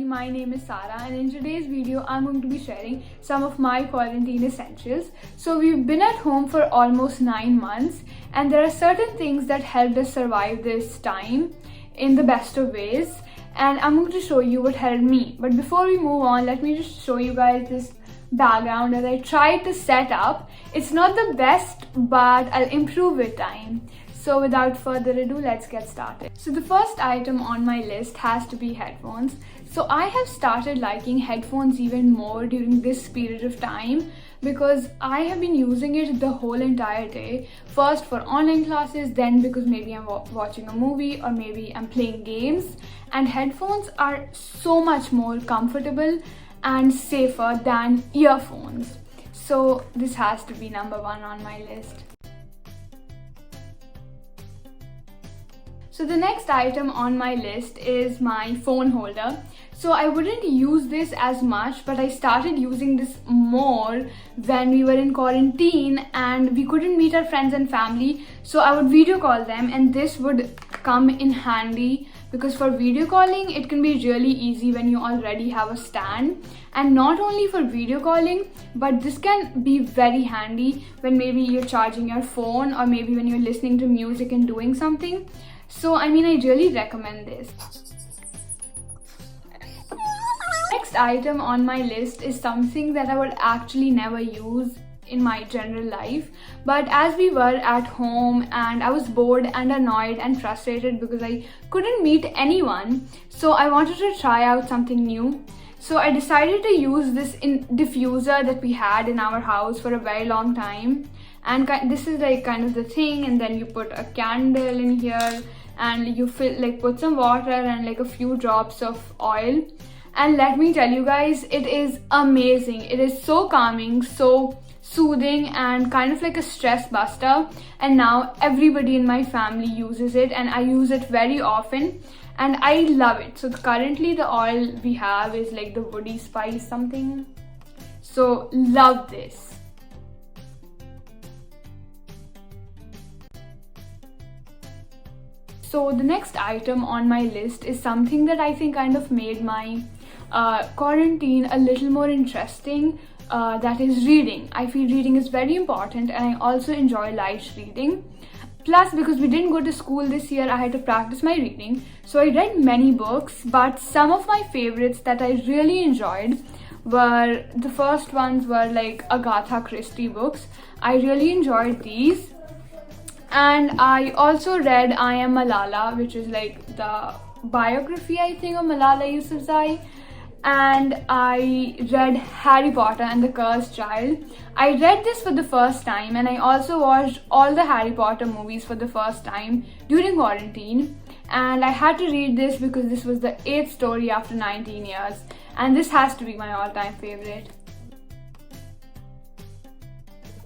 my name is Sarah and in today's video I'm going to be sharing some of my quarantine essentials. So we've been at home for almost 9 months and there are certain things that helped us survive this time in the best of ways, and I'm going to show you what helped me. But before we move on, let me just show you guys this background that I tried to set up. It's not the best, but I'll improve with time. So without further ado, let's get started. So the first item on my list has to be headphones. So I have started liking headphones even more during this period of time because I have been using it the whole entire day. First for online classes, then because maybe I'm watching a movie or maybe I'm playing games. And headphones are so much more comfortable and safer than earphones. So this has to be number one on my list. So the next item on my list is my phone holder. So I wouldn't use this as much, but I started using this more when we were in quarantine and we couldn't meet our friends and family. So I would video call them and this would come in handy because for video calling it can be really easy when you already have a stand. And not only for video calling, but this can be very handy when maybe you're charging your phone or maybe when you're listening to music and doing something. So I really recommend this. Next item on my list is something that I would actually never use in my general life, but as we were at home and I was bored and annoyed and frustrated because I couldn't meet anyone, so I wanted to try out something new. So I decided to use this diffuser that we had in our house for a very long time, and this is like kind of the thing, and then you put a candle in here and you put some water and like a few drops of oil, and let me tell you guys, it is amazing. It is so calming, so soothing, and kind of like a stress buster. And now everybody in my family uses it and I use it very often and I love it. So currently the oil we have is like the woody spice something, so love this. So the next item on my list is something that I think kind of made my quarantine a little more interesting. That is reading. I feel reading is very important and I also enjoy light reading. Plus, because we didn't go to school this year, I had to practice my reading. So I read many books, but some of my favorites that I really enjoyed were, the first ones were like Agatha Christie books. I really enjoyed these. And I also read I Am Malala, which is like the biography, I think, of Malala Yousafzai. And I read Harry Potter and the Cursed Child. I read this for the first time and I also watched all the Harry Potter movies for the first time during quarantine. And I had to read this because this was the 8th story after 19 years. And this has to be my all-time favorite.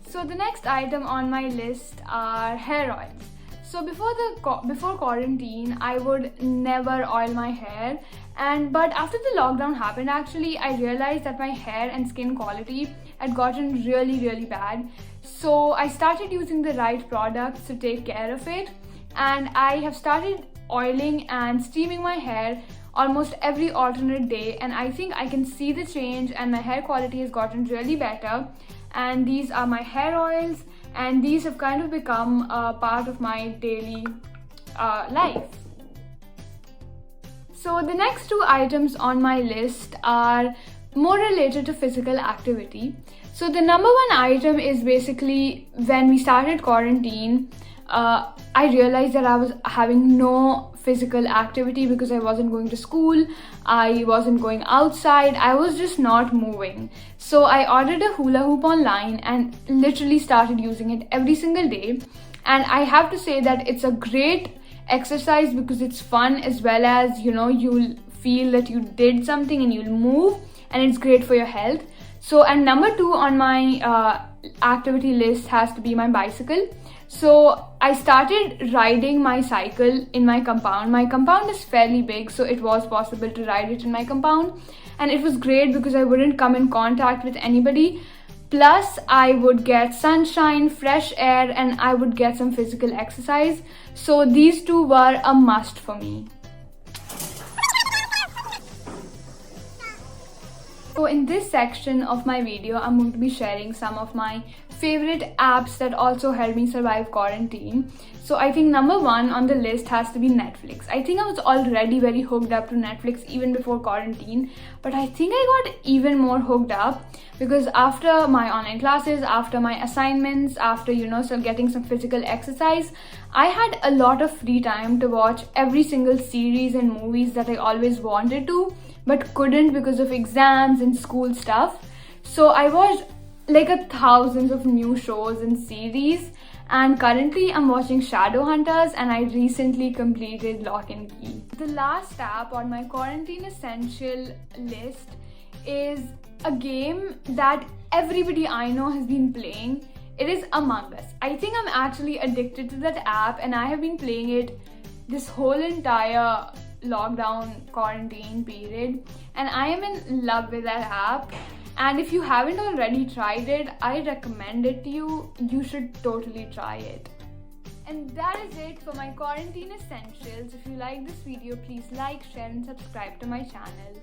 So the next item on my list are hair oils. So before quarantine, I would never oil my hair, but after the lockdown happened, actually, I realized that my hair and skin quality had gotten really bad. So I started using the right products to take care of it, and I have started oiling and steaming my hair almost every alternate day, and I think I can see the change and my hair quality has gotten really better. And these are my hair oils, and these have kind of become a part of my daily life. So the next two items on my list are more related to physical activity. So the number one item is basically when we started quarantine, I realized that I was having no physical activity because I wasn't going to school, I wasn't going outside, I was just not moving. So I ordered a hula hoop online and literally started using it every single day. And I have to say that it's a great exercise because it's fun, as well as, you'll feel that you did something and you'll move, and it's great for your health. So, and number two on my activity list has to be my bicycle. So I started riding my cycle in my compound. My compound is fairly big, so it was possible to ride it in my compound. And it was great because I wouldn't come in contact with anybody. Plus, I would get sunshine, fresh air, and I would get some physical exercise. So these two were a must for me. So in this section of my video, I'm going to be sharing some of my favorite apps that also helped me survive quarantine. So I think number one on the list has to be Netflix. I think I was already very hooked up to Netflix even before quarantine, but I think I got even more hooked up because after my online classes, after my assignments, after so getting some physical exercise, I had a lot of free time to watch every single series and movies that I always wanted to but couldn't because of exams and school stuff. So I watched like thousands of new shows and series, and currently I'm watching Shadowhunters, and I recently completed Lock and Key. The last app on my quarantine essential list is a game that everybody I know has been playing. It is Among Us. I think I'm actually addicted to that app, and I have been playing it this whole entire lockdown quarantine period, and I am in love with that app. And if you haven't already tried it, I recommend it to you. You should totally try it. And that is it for my quarantine essentials. If you like this video, please like, share and subscribe to my channel.